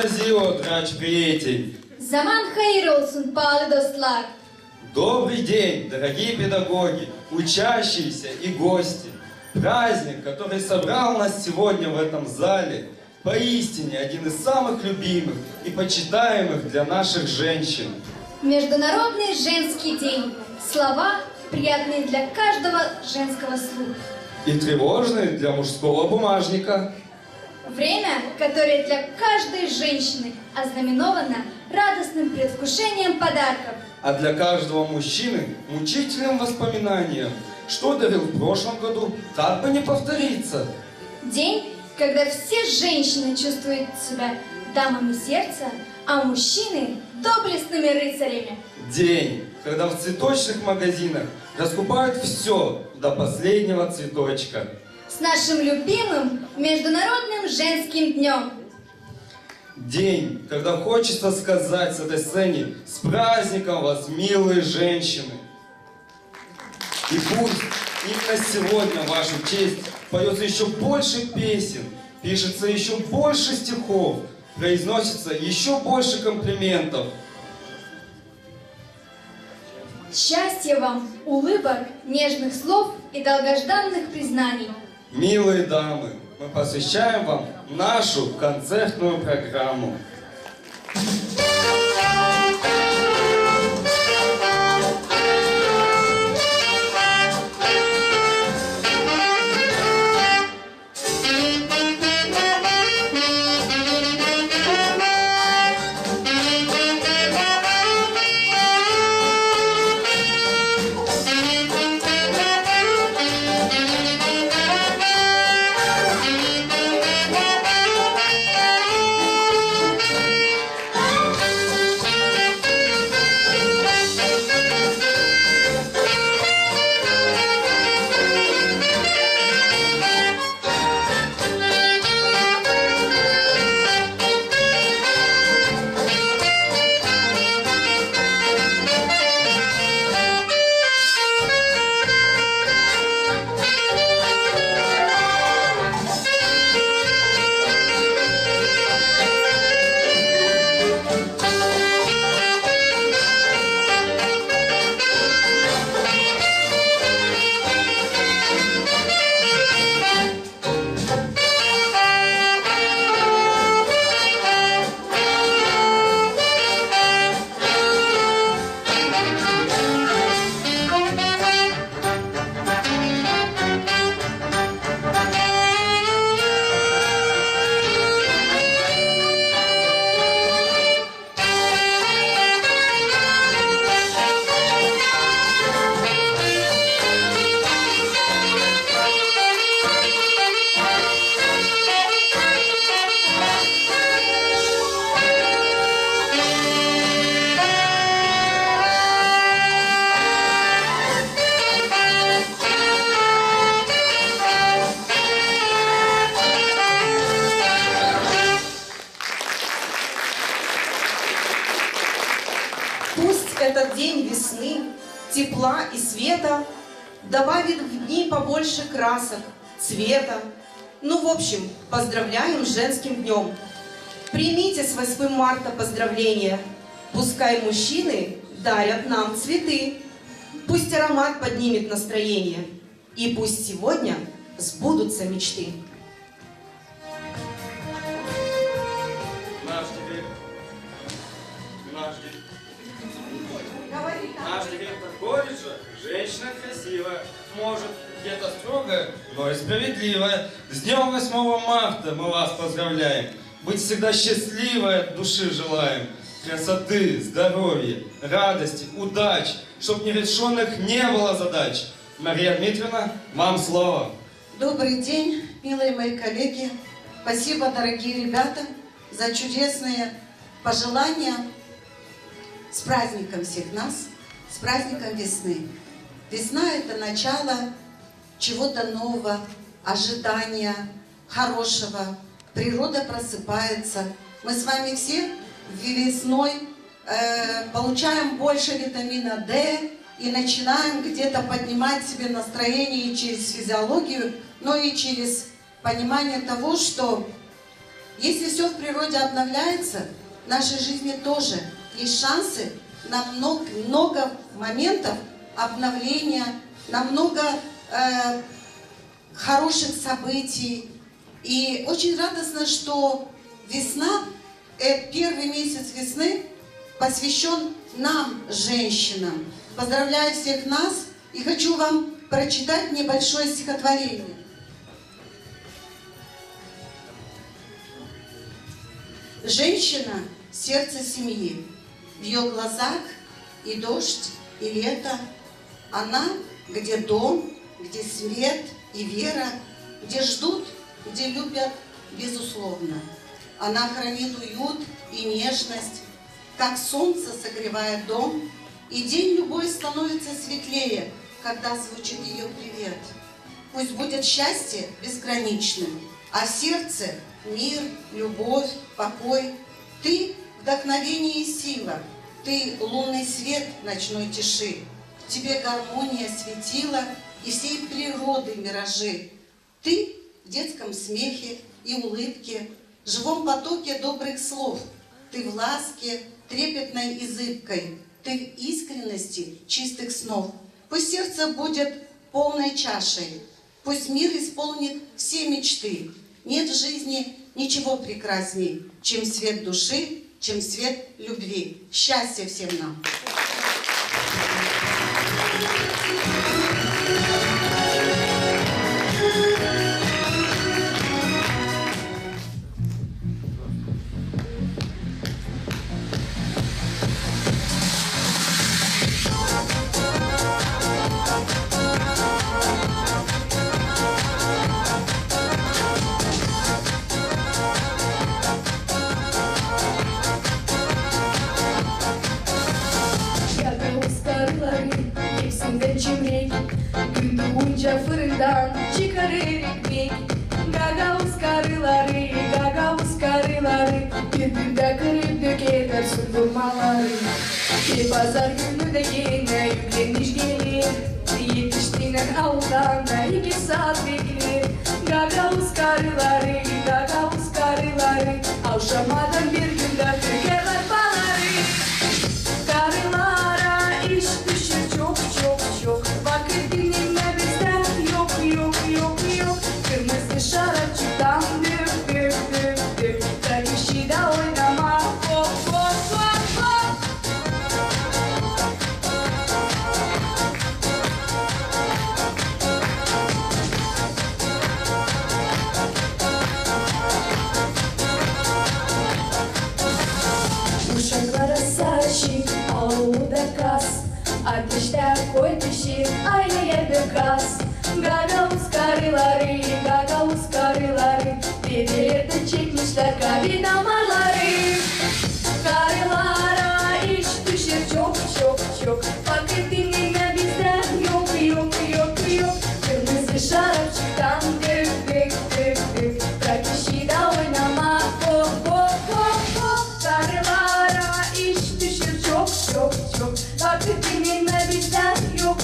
Анастасио, драч приятель. Zaman hayır olsun pahalı dostlar. Добрый день, дорогие педагоги, учащиеся и гости. Праздник, который собрал нас сегодня в этом зале, поистине один из самых любимых и почитаемых для наших женщин. Международный женский день. Слова, приятные для каждого женского слуха. И тревожный для мужского бумажника. Время, которое для каждой женщины ознаменовано радостным предвкушением подарков. А для каждого мужчины мучительным воспоминанием, что дарил в прошлом году, как бы не повториться. День, когда все женщины чувствуют себя дамами сердца, а мужчины доблестными рыцарями. День, когда в цветочных магазинах раскупают все до последнего цветочка. С нашим любимым Международным женским днем. День, когда хочется сказать с этой сцены: с праздником вас, милые женщины! И пусть именно сегодня в вашу честь поется еще больше песен, пишется еще больше стихов, произносится еще больше комплиментов. Счастья вам, улыбок, нежных слов и долгожданных признаний. Милые дамы, мы посвящаем вам нашу концертную программу. Этот день весны, тепла и света добавит в дни побольше красок, цвета. Ну, в общем, поздравляем с женским днем. Примите с 8 марта поздравления. Пускай мужчины дарят нам цветы. Пусть аромат поднимет настроение. И пусть сегодня сбудутся мечты. Наш директор колледжа – женщина красивая, может, где-то строгая, но и справедливая. С днем 8 марта мы вас поздравляем. Быть всегда счастливой от души желаем. Красоты, здоровья, радости, удач, чтоб нерешенных не было задач. Мария Дмитриевна, вам слово. Добрый день, милые мои коллеги. Спасибо, дорогие ребята, за чудесные пожелания. С праздником всех нас, с праздником весны. Весна – это начало чего-то нового, ожидания, хорошего. Природа просыпается. Мы с вами все весной получаем больше витамина D и начинаем где-то поднимать себе настроение и через физиологию, но и через понимание того, что Если все в природе обновляется, в нашей жизни тоже есть шансы на много моментов обновления, на много хороших событий. И очень радостно, что весна, первый месяц весны посвящен нам, женщинам. Поздравляю всех нас и хочу вам прочитать небольшое стихотворение. Женщина – сердце семьи. В ее глазах и дождь, и лето. Она, где дом, где свет и вера, где ждут, где любят, безусловно. Она хранит уют и нежность, как солнце согревает дом, и день любой становится светлее, когда звучит ее привет. Пусть будет счастье безграничным, а в сердце мир, любовь, покой. Ты – вдохновение и сила, ты – лунный свет ночной тиши. В тебе гармония светила и всей природы миражи. Ты в детском смехе и улыбке, живом потоке добрых слов. Ты в ласке, трепетной и зыбкой, ты в искренности чистых снов. Пусть сердце будет полной чашей, пусть мир исполнит все мечты. Нет в жизни ничего прекрасней, чем свет души, чем свет любви. Счастья всем нам! Gün doğunca fırından çıkarır ekmek. Gagavuz karıları birbirine kırıp dökerler sundurmaları. Bir pazar günü de yine yükleniş gelir. Yetiştiğinden avludan da 2 saat bekler. Gagavuz karıları avşamadan bir günde dökerler baları. Karılara iş düşür çok. Vakit dinlenme bizden yok. Kırmızı şarapçıdan dök. Ben işi de oynama hop. Uşaklara saçı, avuda kas. Ateşte koy pişir, aileye dökas. Gagavuz karıları dedelerde çekmişler kalbi damarları. Karılara iş düşer çok. Vakit dinlenme bizden yok. Kırmızı şarapçıktan dök. Bırak işi de oynama hop. Karılara iş düşer çok. Vakit dinlenme bizden yok.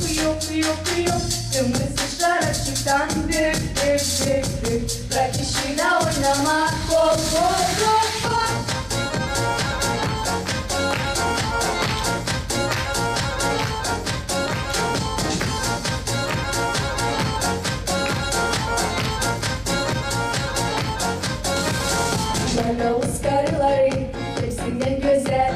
Kırmızı şarapçıktan dök. Bırak işi de oynama hop. Gagavuz karıları hepsinden güzel.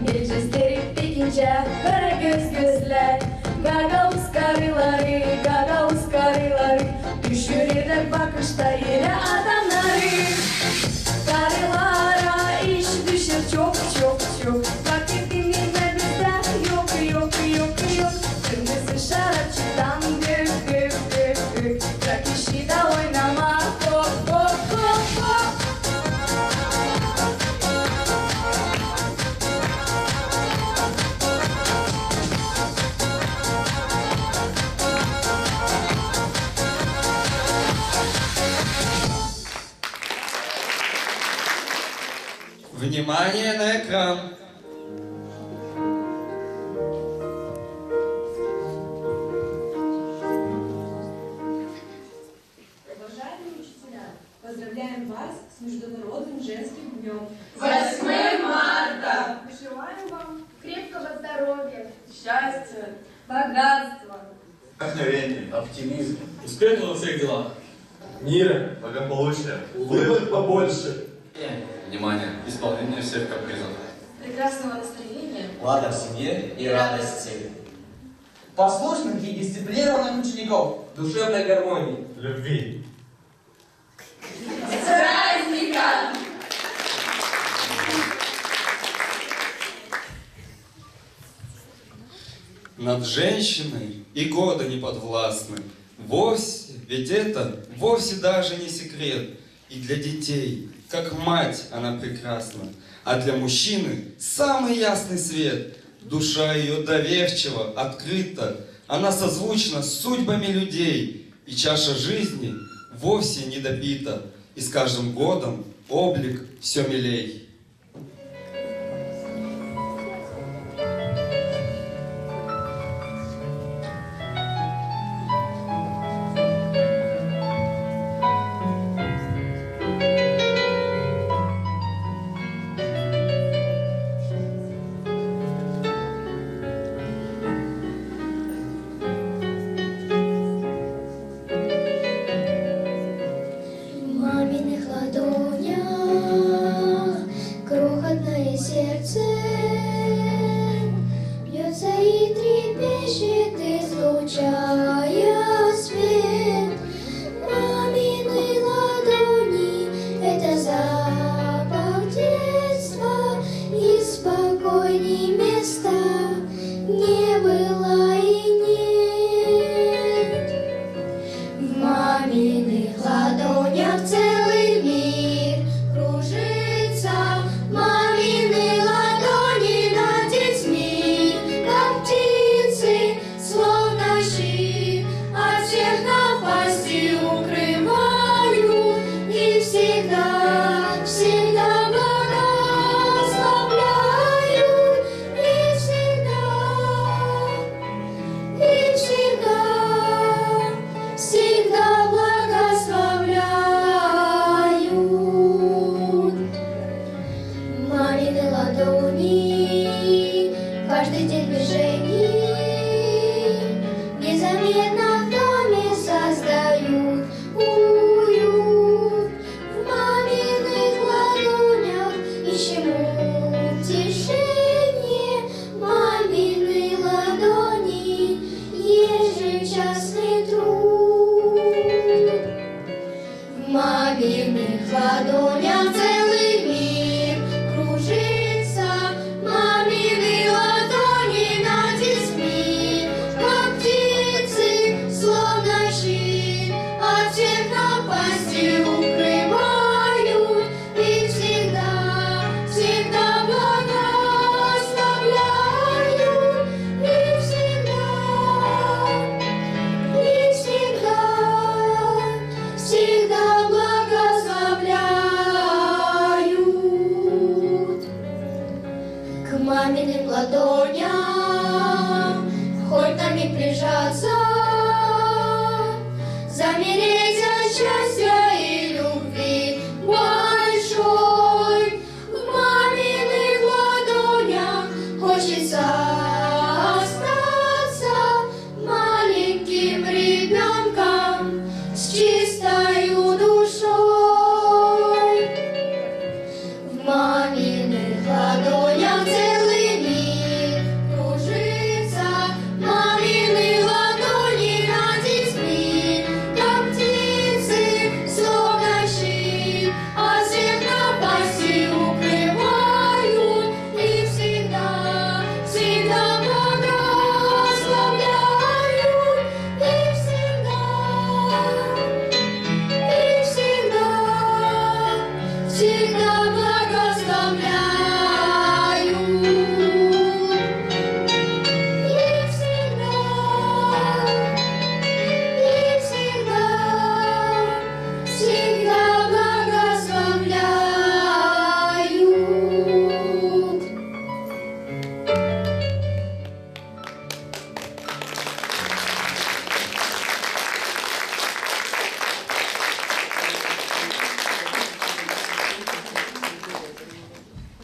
Geleceğizleri pekince kara gözler. Gagavuz karıları düşürürler bakışta yere adamları. Karılara iş düşer çok. Vakit dinlenme bizden yok. Kırmızı şarapçıdan dök. Bırak işi de oynama hop. Внимание на экран! Уважаемые учителя, Поздравляем вас с Международным женским днем. 8 марта! Желаем вам крепкого здоровья, Счастья, богатства, Вдохновение, оптимизм, Успеха во всех делах. мира, благополучия, улыбок побольше. Внимание! Исполнение всех капризов. прекрасного настроения, Лада в семье и радости. Послушных и дисциплинированных учеников. Душевной гармонии. Любви. с праздником! Над женщиной и года не подвластны. Вовсе, ведь это вовсе даже не секрет. И для детей, как мать, она прекрасна. А для мужчины самый ясный свет. Душа ее доверчива, открыта. Она созвучна с судьбами людей. И чаша жизни вовсе не допита. И с каждым годом облик все милей. В маминых ладонях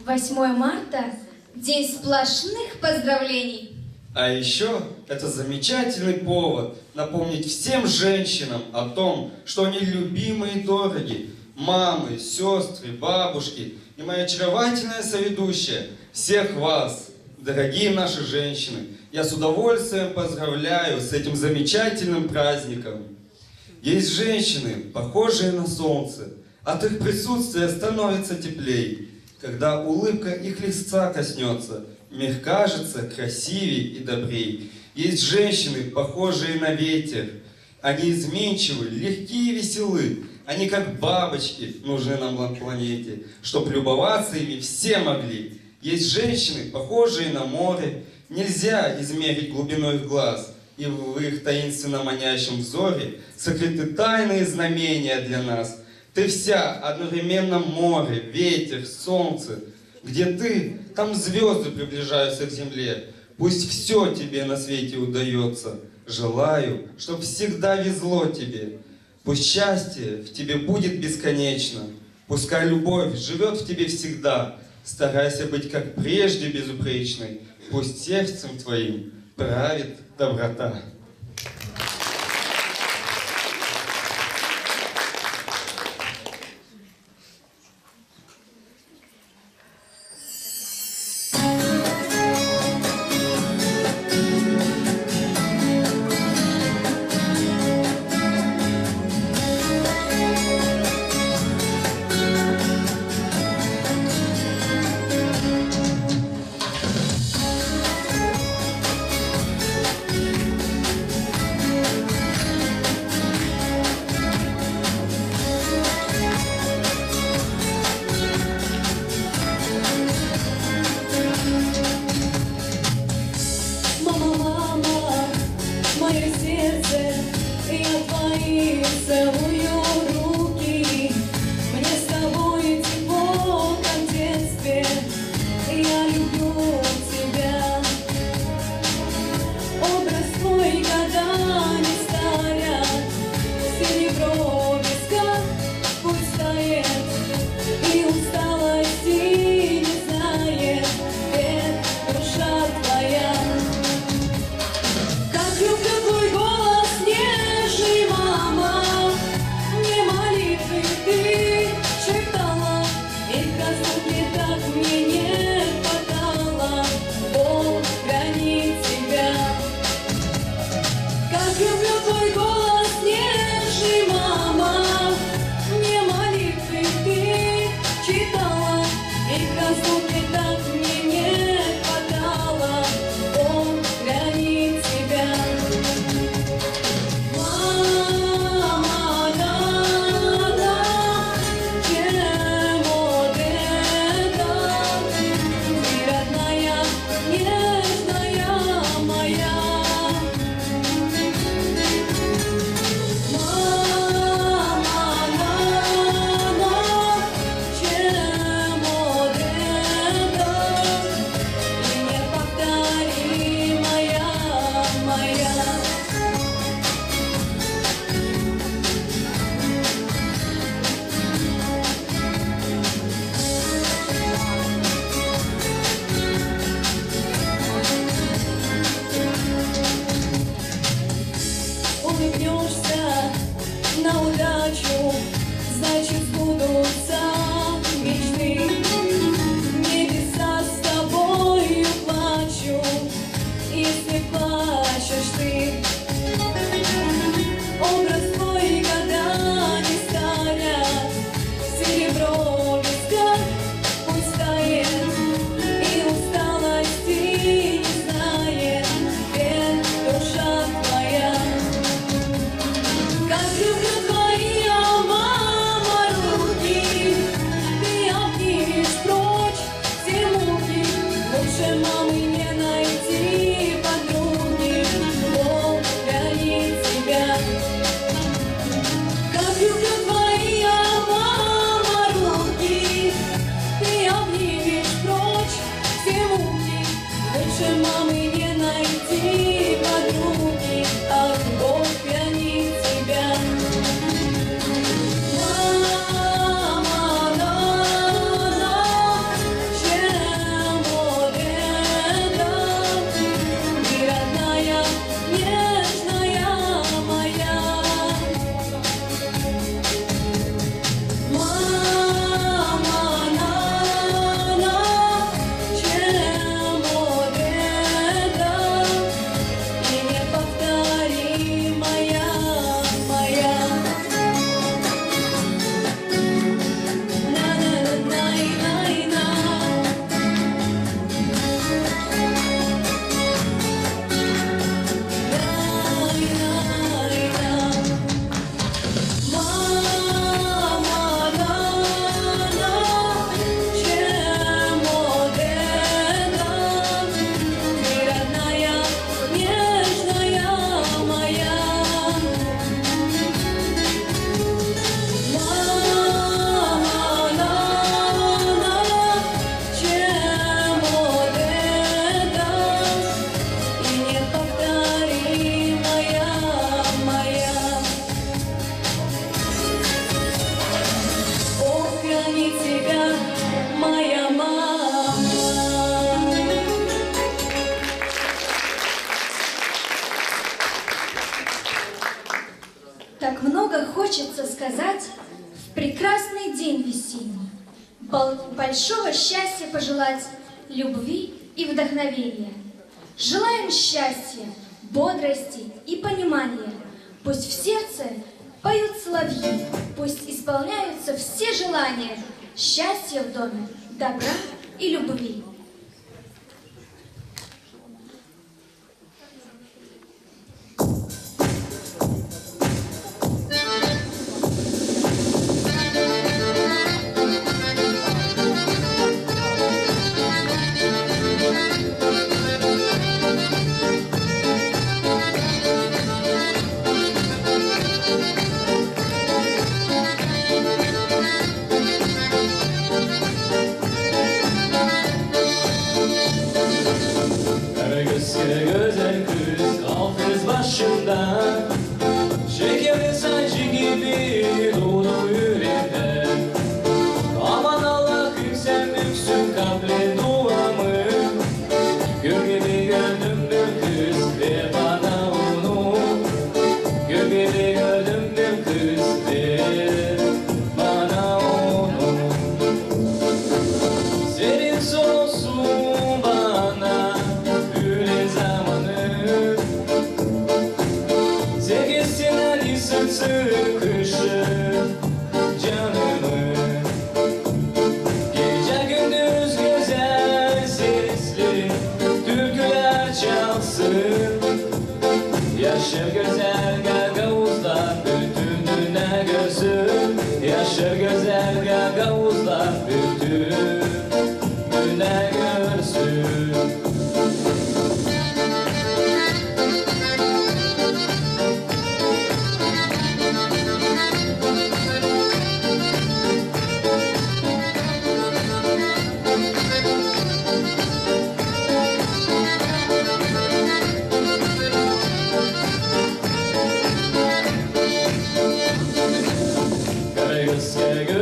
8 марта – день сплошных поздравлений. А еще это замечательный повод напомнить всем женщинам о том, что они любимы и дороги. Мамы, сестры, бабушки и моя очаровательная соведущая. Всех вас, дорогие наши женщины, я с удовольствием поздравляю с этим замечательным праздником. Есть женщины, похожие на солнце. От их присутствия становится теплей. Когда улыбка их лица коснется, мир кажется красивей и добрей. Есть женщины, похожие на ветер. Они изменчивы, легкие и веселы. Они как бабочки, нужны нам на планете, чтоб любоваться ими все могли. Есть женщины, похожие на море. Нельзя измерить глубину их глаз. И в их таинственно манящем взоре сокрыты тайные знамения для нас. Ты вся одновременно море, ветер, солнце. Где ты, там звезды приближаются к земле. Пусть все тебе на свете удается. Желаю, чтоб всегда везло тебе. Пусть счастье в тебе будет бесконечно. Пускай любовь живет в тебе всегда. Старайся быть как прежде безупречной. Пусть сердцем твоим правит доброта. сказать в прекрасный день весенний, большого счастья пожелать, любви и вдохновения. Желаем счастья, бодрости и понимания. Пусть в сердце поют соловьи, пусть исполняются все желания. Счастья в доме, добра и любви. Güzel kız al kız başımdan, şekerli sancı gibi dolu yüreğimde. Aman Allah'ım sen büksün kabul duamı. Gül gibi gördüm bir kız ver bana onu. Gül gibi gördüm bir kız ver bana onu. Senin olsun bana sevgisinden ısıtsın kışın canımı. Gece gündüz güzel sesli türküler çalsın. Yaşır güzel gagavuzlar bütün dünya görsün. Yaşır güzel gagavuzlar bütün dünya görsün.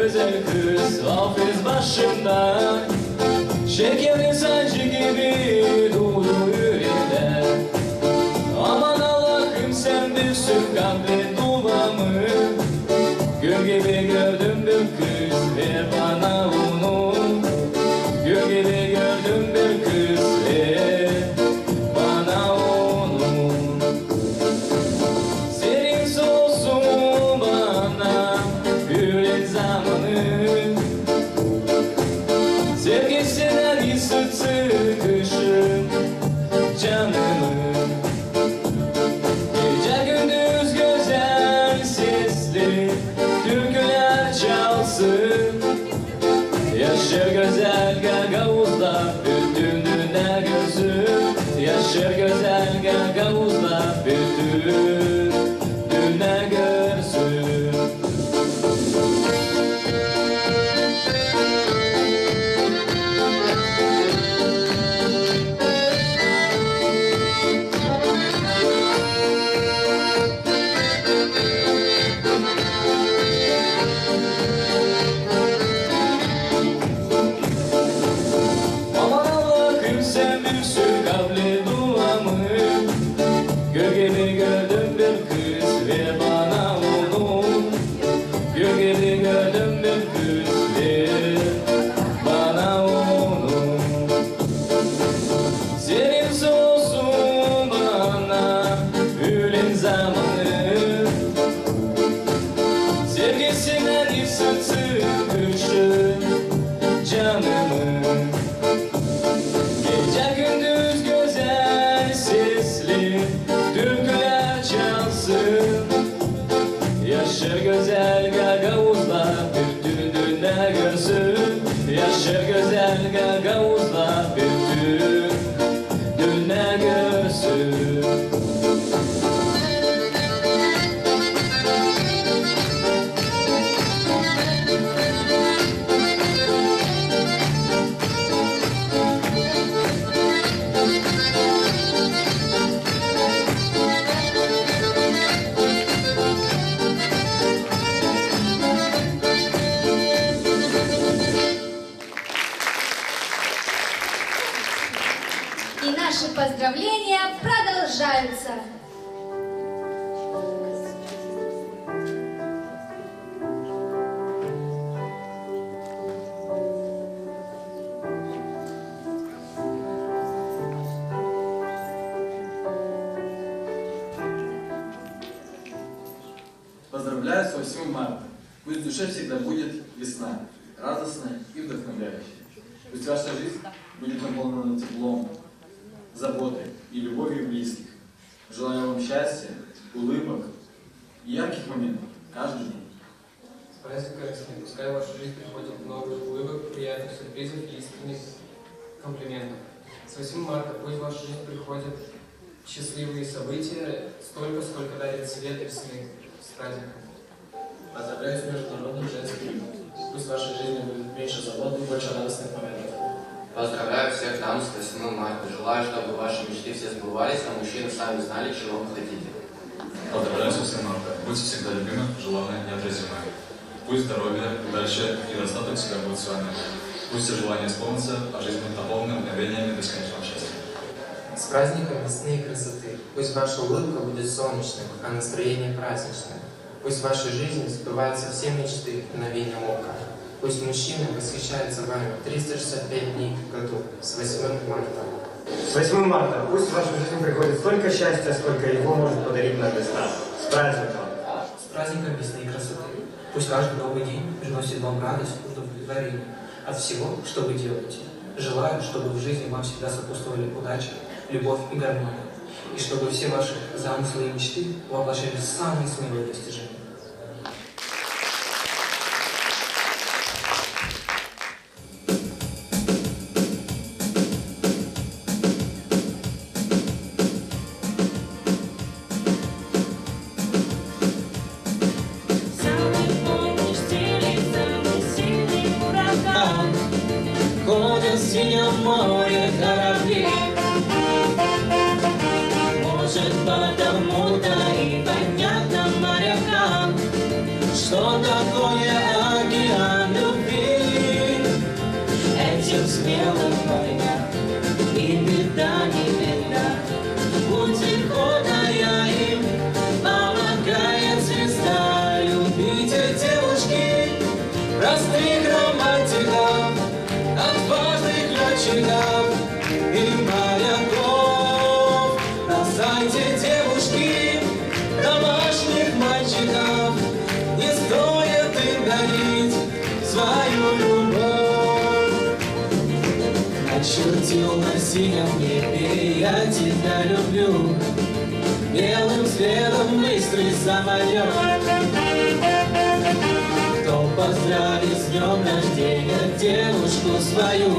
Güzel kız al kız başımdan, şekerli sancı gibi dolu yüreğimde. Aman Allah'ım sen büksün kabul duamı. Gül gibi gördüm bir kız ver bana onu. Gül gibi gördüm bir kız ver bana onu. Senin olsun bana gülün zamanı. Sevgisinden ısıtsın kışın canımı. Gece gündüz güzel sesli türküler çalsın. Yaşır güzel gagavuzlar bütün dünya görsün. Yaşır güzel gagavuzlar bütün dünya görsün. Aman Allah'ım sen büksün kabul duamı. Gül gibi gördüm bir kız ver bana onu. Gül gibi gördüm bir kız ver bana onu. Senin olsun bana öğlen zamanı. Sevgisinden ısıtsın kışın canımı. Gece gündüz güzel sesli türküler çalsın. Yaşır güzel gagavuzlar bütün dünya görsün. Yaşır güzel gagavuzlar bütün dünya görsün. И наши поздравления продолжаются. 8 марта. Пусть в душе всегда будет весна, радостная и вдохновляющая. Пусть ваша жизнь будет наполнена теплом, заботой и любовью близких. Желаю вам счастья, улыбок и ярких моментов каждый день. С праздником весны. Пускай в вашу жизнь приходит много улыбок, приятных сюрпризов и искренних комплиментов. С 8 марта пусть в вашу жизнь приходят счастливые события, столько, сколько дарит свет весны. С праздником. Поздравляю с Международным женским днем. Пусть в вашей жизни будет меньше забот и больше радостных моментов. Поздравляю всех дам с 8 марта. Желаю, чтобы ваши мечты все сбывались, а мужчины сами знали, чего вы хотите. Поздравляю с 8 марта. Будьте всегда любимы, желанны, неотразимы. Пусть здоровье, удача и достаток всегда будут с вами. Пусть все желания исполнятся, а жизнь будет наполнена мгновениями бесконечного счастья. С праздником весны и красоты. Пусть ваша улыбка будет солнечной, а настроение праздничное. Пусть в вашей жизни сбываются все мечты мгновения ока. Пусть мужчины восхищаются вами 365 дней в году с 8 марта. С 8 марта пусть в вашу жизнь приходит столько счастья, сколько его может подарить нам весна. С праздником! С праздником весны и красоты. Пусть каждый новый день приносит вам радость и удовлетворение от всего, что вы делаете. Желаю, чтобы в жизни вам всегда сопутствовали удача, любовь и гармония. И чтобы все ваши замыслы и мечты воплощались в самые смелые достижения. Ходят в синем море корабли. Может, потому-то и понятно морякам, что такое океан любви. Этим смелым морякам и беда не беда. Путь исходная им помогает звезда. Любите девушки, простых романтиков, отважных летчиков и моряков. Бросайте, девушки, домашних мальчиков, не стоит им дарить свою любовь. Начертил на синем небе я тебя люблю, белым светом быстрый самолет. Кто поздравит с днем рождения девушку свою,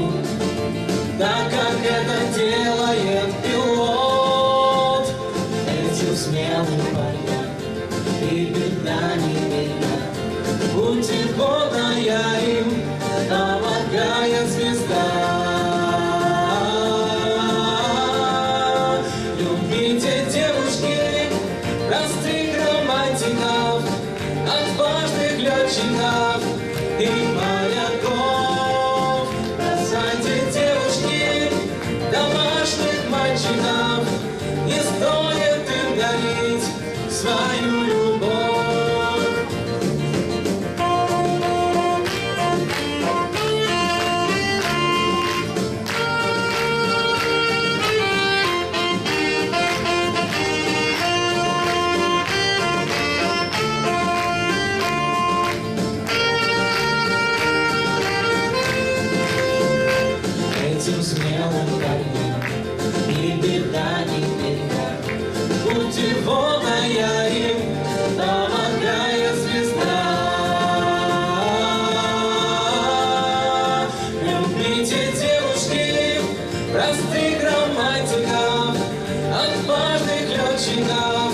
так как это делает пилот. Этим смелым парням и беда не беда. Путеходная им помогает звезда. Любите, девушки, простых романтиков, отважных летчиков и моряков. Бросайте, девушки, домашних мальчиков, не стоит им дарить свою любовь. Этим смелым парням и беда не беда. Путеводная им помогает звезда. Любите, девушки, простых романтиков, отважных летчиков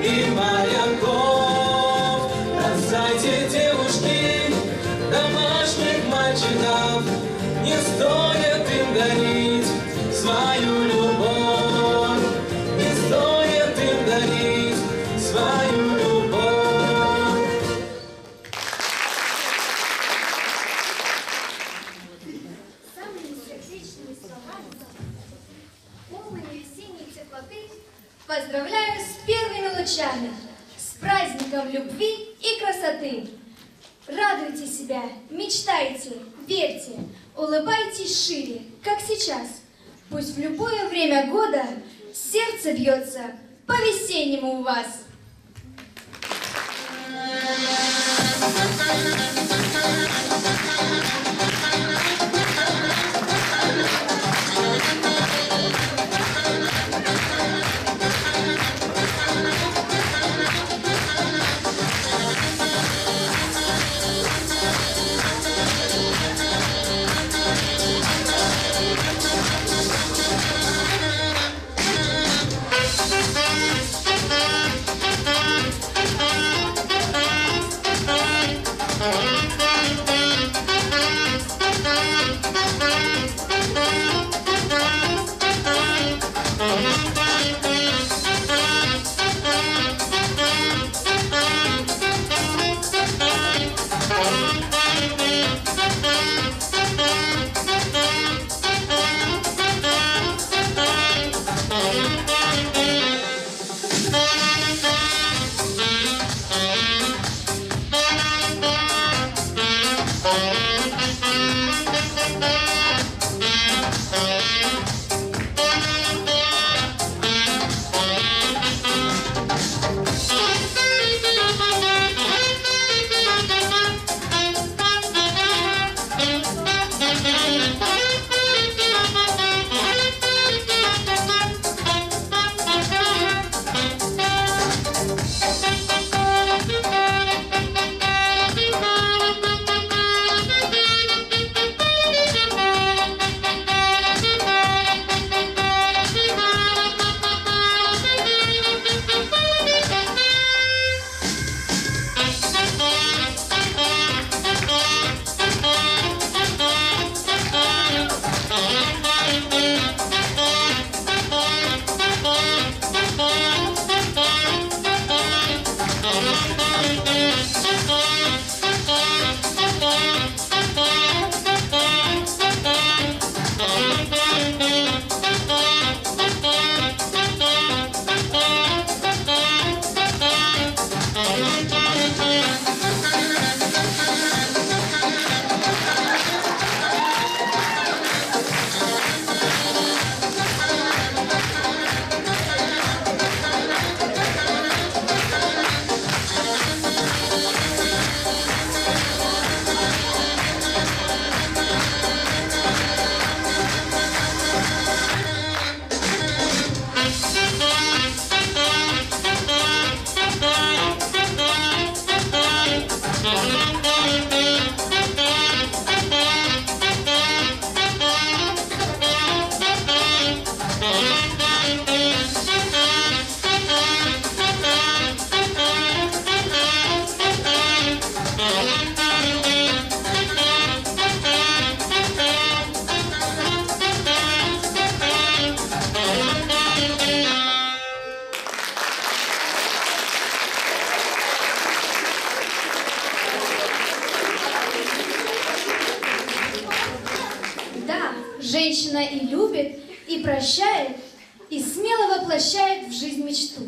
и моряков. Бросайте, девушки, домашних мальчиков, не стоит им дарить свою любовь. Не стоит им дарить свою любовь. Самыми сердечными словами, полными весенней теплоты поздравляю с первыми лучами, с праздником любви и красоты. Радуйте себя, мечтайте, верьте, улыбайтесь шире, как сейчас. Пусть в любое время года сердце бьется по-весеннему у вас. Женщина и любит, и прощает, и смело воплощает в жизнь мечту.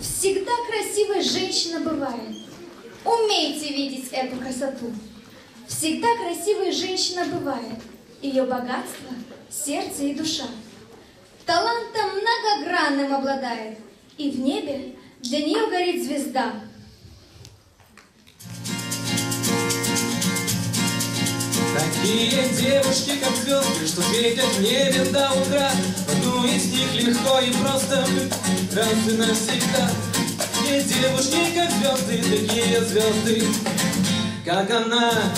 Всегда красивой женщина бывает. Умейте видеть эту красоту. Всегда красивой женщина бывает. Ее богатство, сердце и душа. Талантом многогранным обладает, и в небе для нее горит звезда. Такие девушки, как звезды, что светят в небе до утра. Одну из них легко и просто раз и навсегда. Такие девушки, как звезды, такие звезды, как она.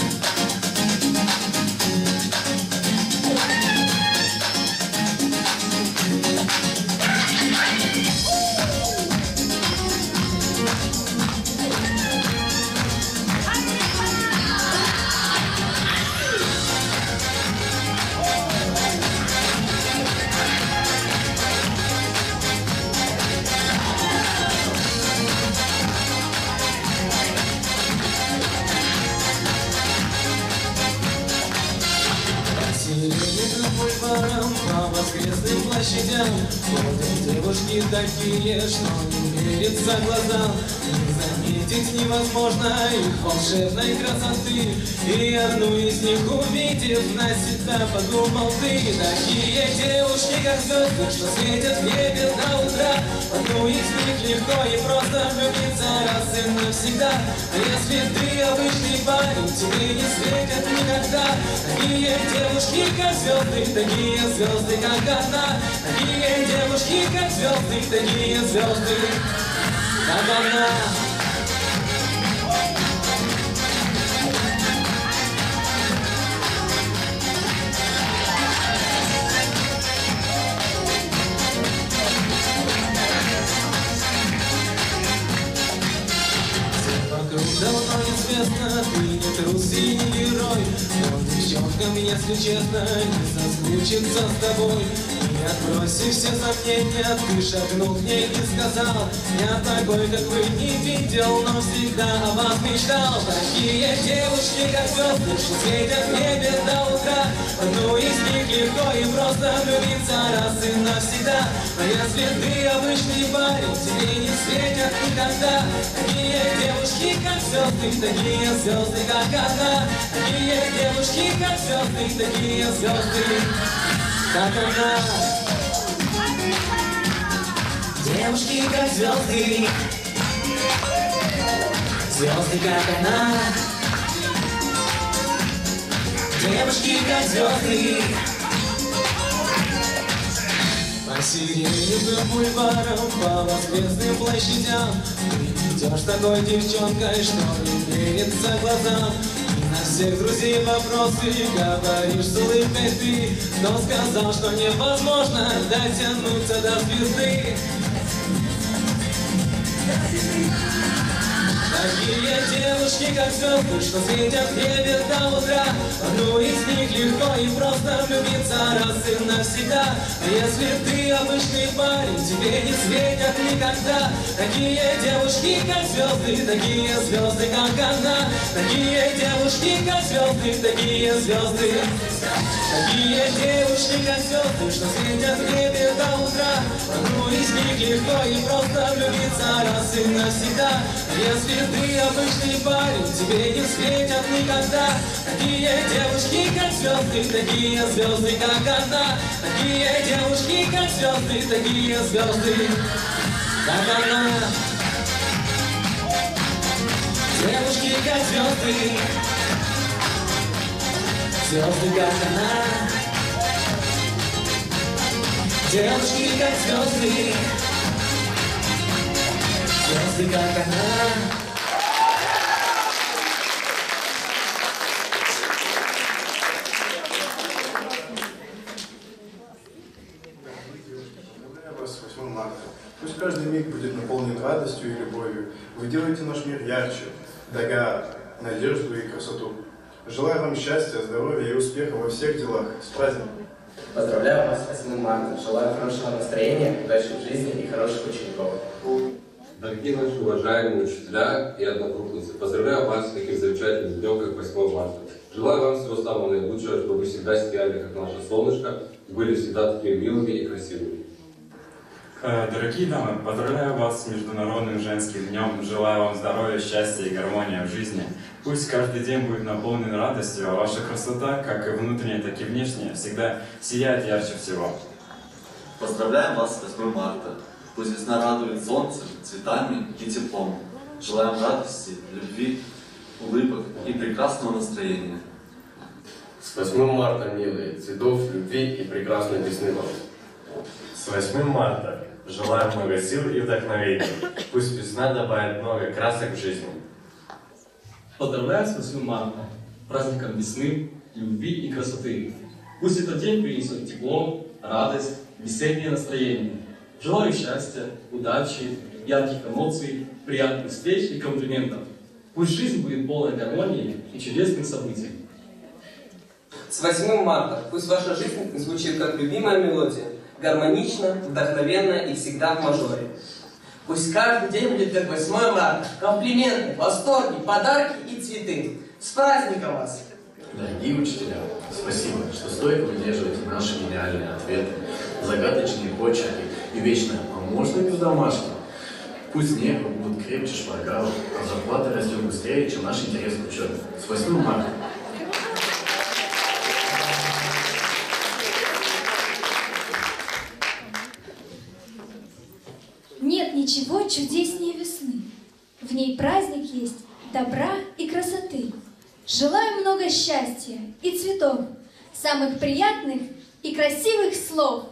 По воскресным площадям ходят девушки такие, что не верится глазам. И за ними заметить невозможно их волшебной красоты. И одну из них увидев, навсегда подумал ты. Такие девушки, как звезды, что светят в небе до утра. В одну из них легко и просто влюбиться раз и навсегда. А если ты обычный парень, тебе не светят никогда. Такие девушки, как звезды, такие звезды, как одна. Такие девушки, как звезды, такие звезды, как одна. Давно известно, ты не трус и не герой, но девчонкам, если честно, не соскучиться с тобой. И отбросив все сомнения, ты шагнул к ней и сказал: я такой, как вы, не видел, но всегда о вас мечтал. Такие девушки, как звезды, что светят в небе до утра. В одну из них легко и просто влюбиться раз и навсегда. Но если ты обычный парень, тебе не светят никогда. Такие девушки, как звезды, такие звезды, как одна. Такие девушки, как звезды, такие звезды, как одна. Девушки, как звезды, звезды, как она. Девушки, как звезды. По сиреневым бульварам, по воскресным площадям ты идешь такой девчонкой, что не верится глазам. И на всех друзей вопросы говоришь с улыбкой ты. Кто сказал, что невозможно дотянуться до звезды? Такие девушки, как звезды, что светят в небе до утра. В одну из них легко и просто влюбиться раз и навсегда. А если ты обычный парень, тебе не светят никогда. Такие девушки, как звезды, такие звезды, как одна. Такие девушки, как звезды, такие звезды. Такие девушки, как звезды, что светят в небе до утра. В одну из них легко и просто влюбиться раз и навсегда. А если ты обычный парень, тебе не светят никогда. Такие девушки, как звезды, такие звезды, как одна. Такие девушки, как звезды, такие звезды, как одна. Девушки, как звезды, звезды, как она. Девушки, как звезды, звезды, как она. С 8 марта. Пусть каждый миг будет наполнен радостью и любовью. Вы делаете наш мир ярче, даря надежду и красоту. Желаю вам счастья, здоровья и успеха во всех делах. С праздником! Поздравляю вас с 8 марта. Желаю хорошего настроения, удачи в жизни и хороших учеников. Дорогие наши уважаемые учителя и одногруппницы, поздравляю вас с таким замечательным днем, как 8 марта. Желаю вам всего самого наилучшего, чтобы вы всегда сияли, как наше солнышко, и были всегда такими милыми и красивыми. Дорогие дамы, поздравляю вас с Международным женским днем. Желаю вам здоровья, счастья и гармонии в жизни. Пусть каждый день будет наполнен радостью, а ваша красота, как и внутренняя, так и внешняя, всегда сияет ярче всего. Поздравляем вас с 8 марта. Пусть весна радует солнцем, цветами и теплом. Желаем радости, любви, улыбок и прекрасного настроения. С 8 марта, милые, цветов, любви и прекрасной весны вам. С 8 марта желаю много сил и вдохновения. Пусть весна добавит много красок в жизни. Поздравляю с 8 марта, праздником весны, любви и красоты. Пусть этот день принесет тепло, радость, весеннее настроение. Желаю счастья, удачи, ярких эмоций, приятных встреч и комплиментов. Пусть жизнь будет полной гармонии и чудесных событий. С 8 марта пусть ваша жизнь звучит как любимая мелодия, гармонично, вдохновенно и всегда в мажоре. Пусть каждый день будет как 8 марта. Комплименты, восторги, подарки и цветы. С праздником вас! Дорогие учителя, спасибо, что стойко выдерживаете наши гениальные ответы, загадочные почерки и вечное «а можно без домашнего?». Пусть нервы будут крепче шпаргалок, а зарплата растет быстрее, чем наш интерес к учебе. С 8 марта! Нет ничего чудеснее весны. В ней праздник есть добра и красоты. Желаю много счастья и цветов, самых приятных и красивых слов.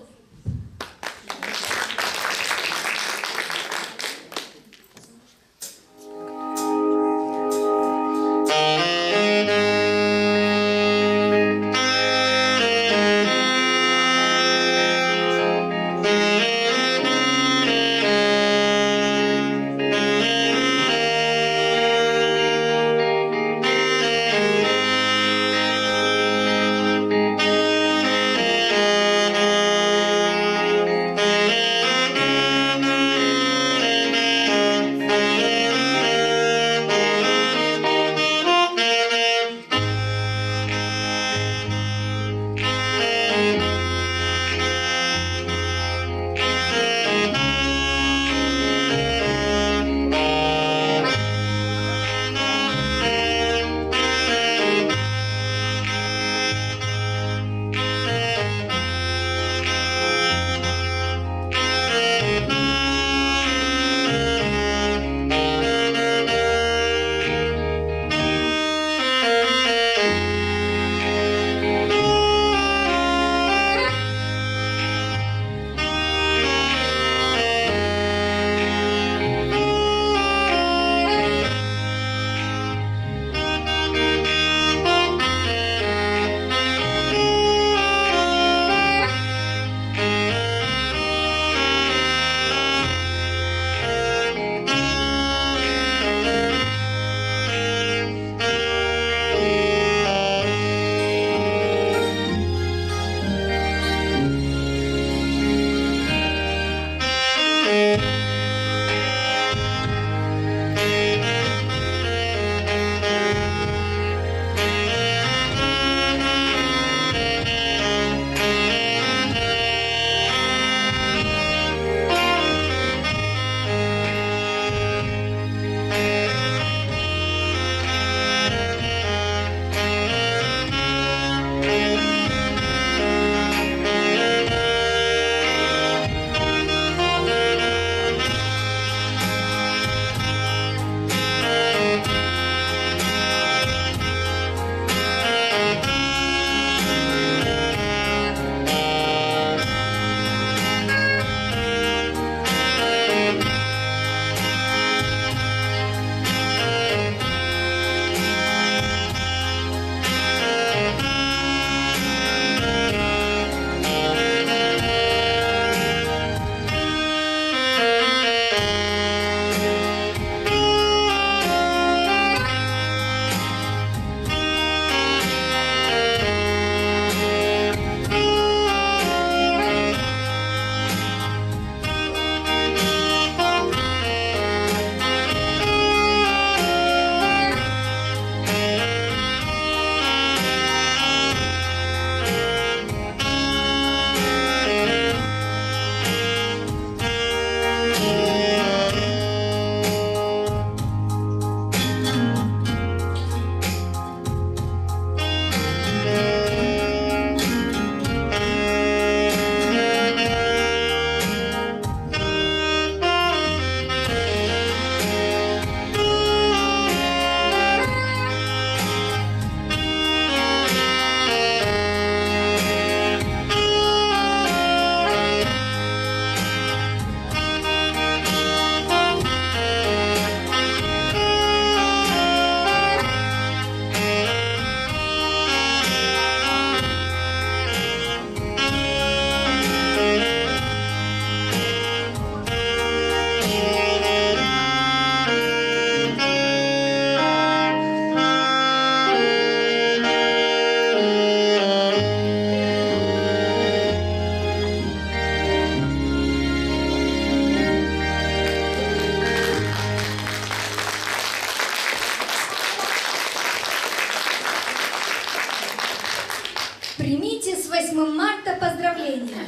Примите с 8 марта поздравления.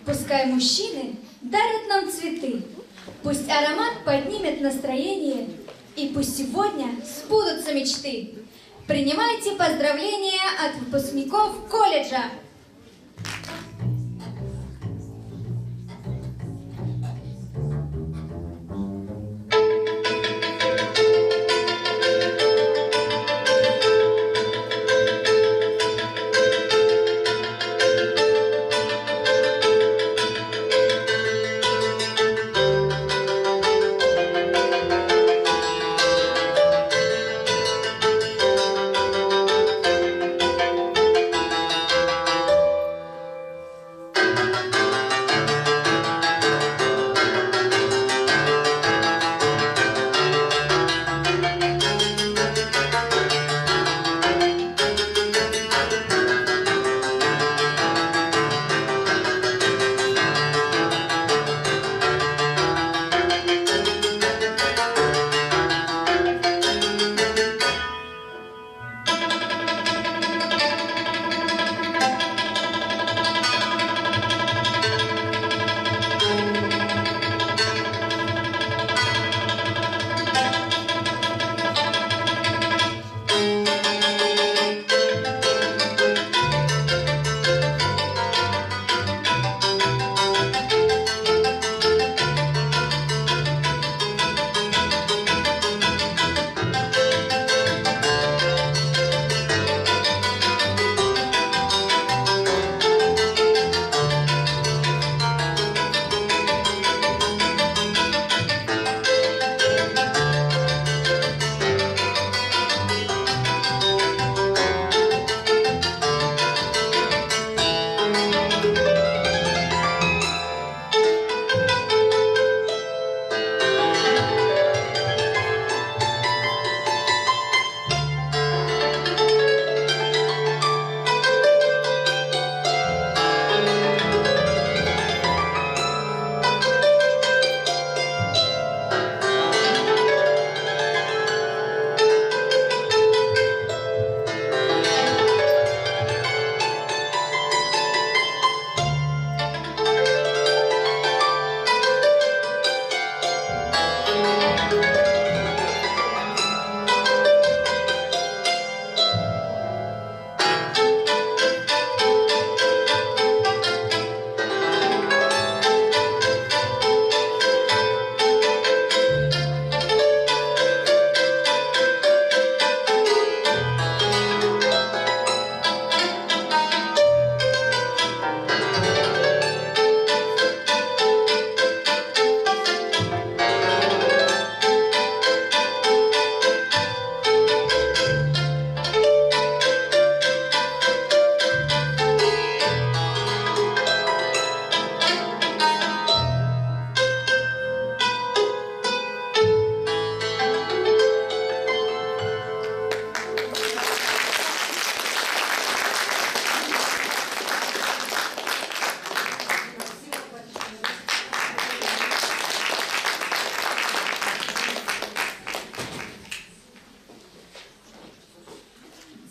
Пускай мужчины дарят нам цветы. Пусть аромат поднимет настроение, и пусть сегодня сбудутся мечты. Принимайте поздравления от выпускников колледжа.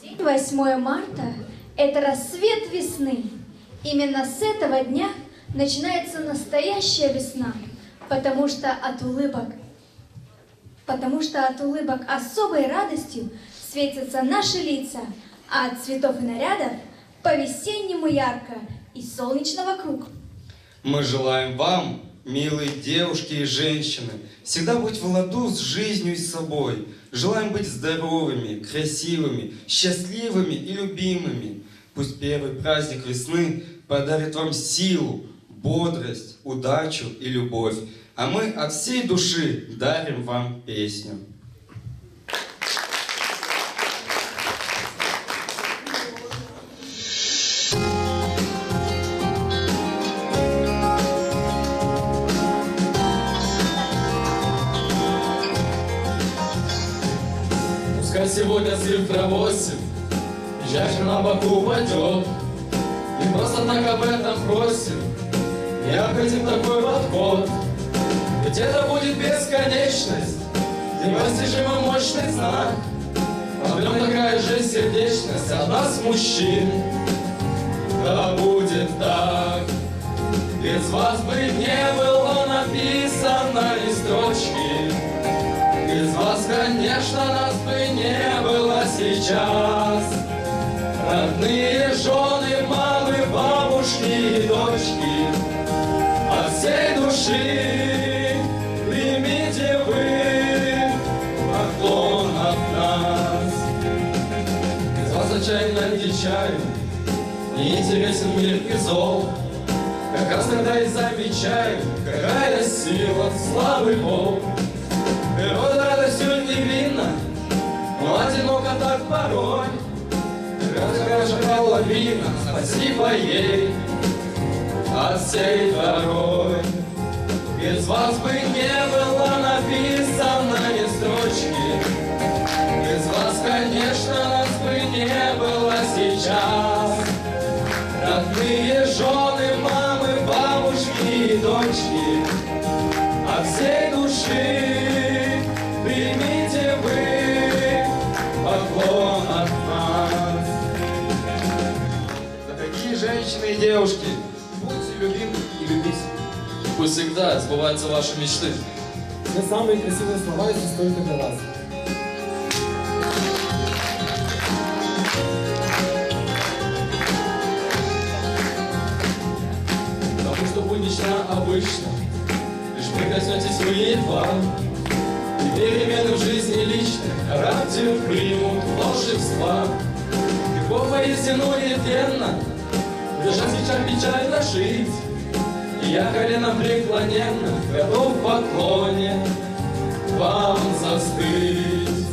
День 8 марта – это рассвет весны. Именно с этого дня начинается настоящая весна, потому что от улыбок особой радостью светятся наши лица, а от цветов и нарядов по-весеннему ярко и солнечно вокруг. Мы желаем вам, милые девушки и женщины, всегда быть в ладу с жизнью и собой. Желаем быть здоровыми, красивыми, счастливыми и любимыми. Пусть первый праздник весны подарит вам силу, бодрость, удачу и любовь. А мы от всей души дарим вам песню. Пускай сегодня цифра 8, и чаще на боку упадет. И просто так об этом просим, необходим такой подход. Ведь это будет бесконечность, непостижимо мощный знак. А в нем такая же сердечность от нас, мужчин. Да будет так, без вас бы не было написано сейчас. Родные жены, мамы, бабушки и дочки, от всей души примите вы поклон от нас. Без вас отчаянно дичаю, не интересен мир и зол. Как раз тогда и замечаю, какая сила слабый пол. Природа радостью невинна, но одиноко так порой. Какая же половина, спасибо ей от всей второй. Без вас бы не было написано ни строчки. Без вас, конечно, нас бы не было сейчас. Родные жены, мамы, бабушки и дочки, от всей души примите вы поклон от нас. Дорогие женщины и девушки, будьте любимы и любите. Пусть всегда сбываются ваши мечты. Все самые красивые слова здесь только для вас. Потому что буднично обычно лишь прикоснетесь вы едва, и перемены в жизни личной характер примут волшебства. Любовь воистину нетленна, держать сейчас печально жить. И я коленом преклоненно готов в поклоне вам застыть.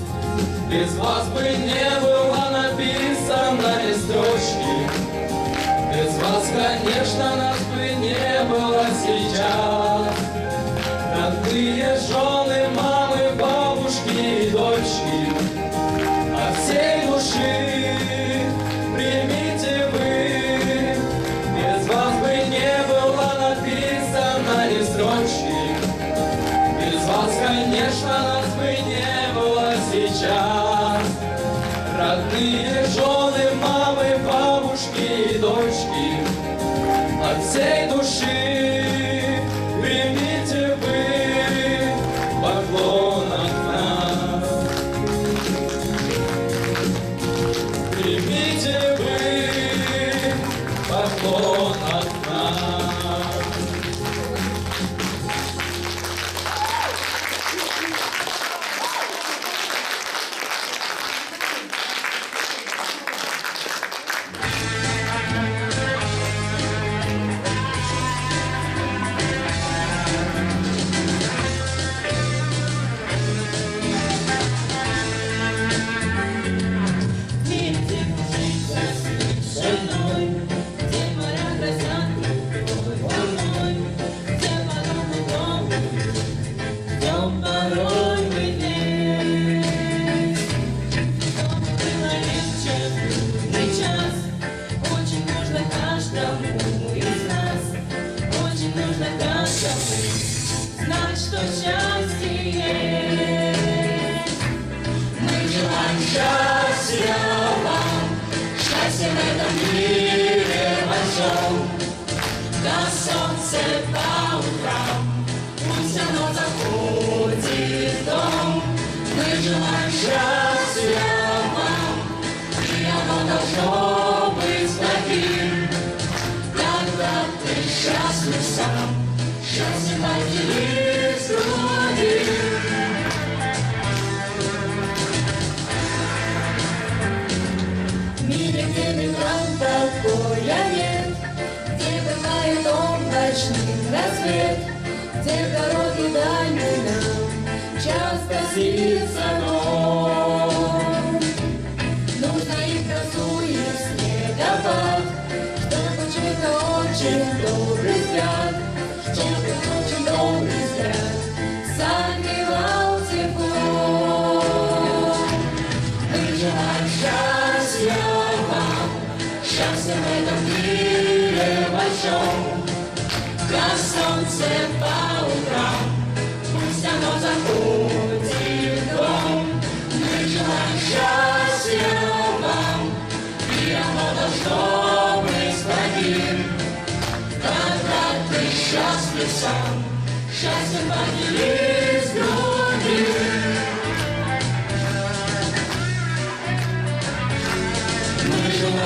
Без вас бы не было написано ни строчки. Без вас, конечно, нас бы не было сейчас. Родные жены, мамы, бабушки и дочки, от всей души примите вы. Без вас бы не было написано ни строчки. Без вас, конечно, нас бы не было сейчас. Родные жены, мамы, бабушки и дочки, от всей души примите вы поклон от нас. Примите вы поклон от нас.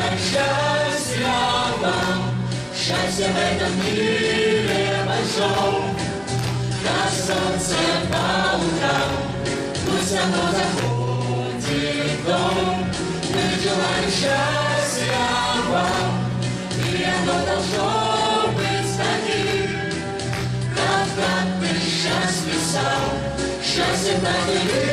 желаем счастья вам, счастья в этом мире большом, как солнце по утрам, пусть оно заходит в дом. Мы желаем счастья вам, и оно должно быть таким, как ты сейчас писал. Счастье так и